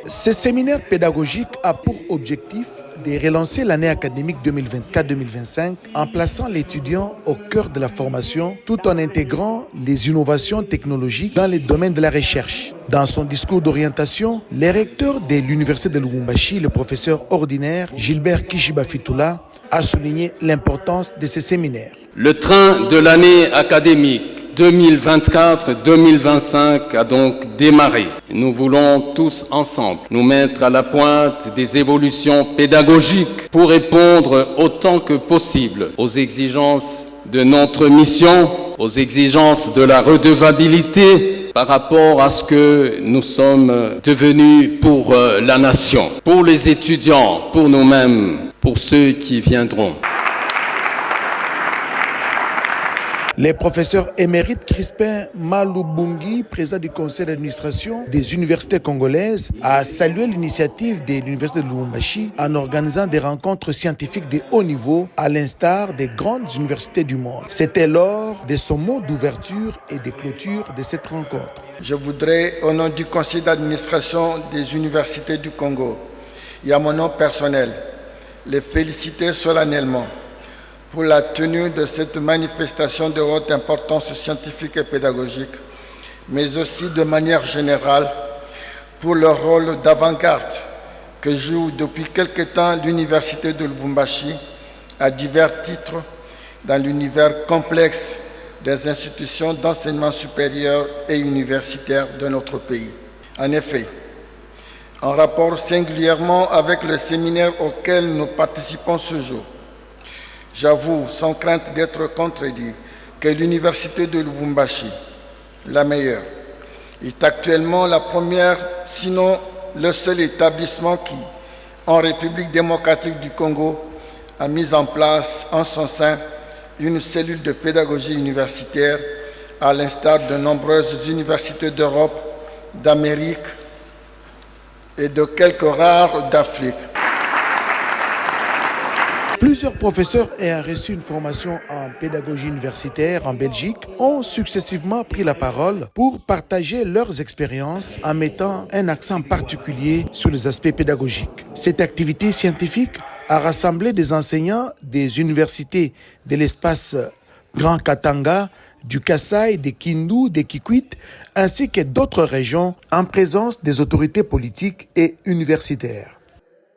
Ce séminaire pédagogique a pour objectif de relancer l'année académique 2024-2025 en plaçant l'étudiant au cœur de la formation tout en intégrant les innovations technologiques dans les domaines de la recherche. Dans son discours d'orientation, le recteur de l'Université de Lubumbashi, le professeur ordinaire Gilbert Kishiba Fitoula, a souligné l'importance de ce séminaire. Le train de l'année académique 2024-2025 a donc démarré. Nous voulons tous ensemble nous mettre à la pointe des évolutions pédagogiques pour répondre autant que possible aux exigences de notre mission, aux exigences de la redevabilité par rapport à ce que nous sommes devenus pour la nation, pour les étudiants, pour nous-mêmes, pour ceux qui viendront. Le professeur émérite Crispin Malubungi, président du conseil d'administration des universités congolaises, a salué l'initiative de l'université de Lubumbashi en organisant des rencontres scientifiques de haut niveau à l'instar des grandes universités du monde. C'était lors de son mot d'ouverture et de clôture de cette rencontre. Je voudrais, au nom du conseil d'administration des universités du Congo et à mon nom personnel, les féliciter solennellement pour la tenue de cette manifestation de haute importance scientifique et pédagogique, mais aussi de manière générale pour le rôle d'avant-garde que joue depuis quelque temps l'Université de Lubumbashi à divers titres dans l'univers complexe des institutions d'enseignement supérieur et universitaire de notre pays. En effet, en rapport singulièrement avec le séminaire auquel nous participons ce jour, j'avoue, sans crainte d'être contredit, que l'Université de Lubumbashi, la meilleure, est actuellement la première, sinon le seul établissement qui, en République démocratique du Congo, a mis en place en son sein une cellule de pédagogie universitaire, à l'instar de nombreuses universités d'Europe, d'Amérique et de quelques rares d'Afrique. Plusieurs professeurs ayant reçu une formation en pédagogie universitaire en Belgique ont successivement pris la parole pour partager leurs expériences en mettant un accent particulier sur les aspects pédagogiques. Cette activité scientifique a rassemblé des enseignants des universités de l'espace Grand Katanga, du Kasaï, des Kindu, des Kikwit, ainsi que d'autres régions en présence des autorités politiques et universitaires.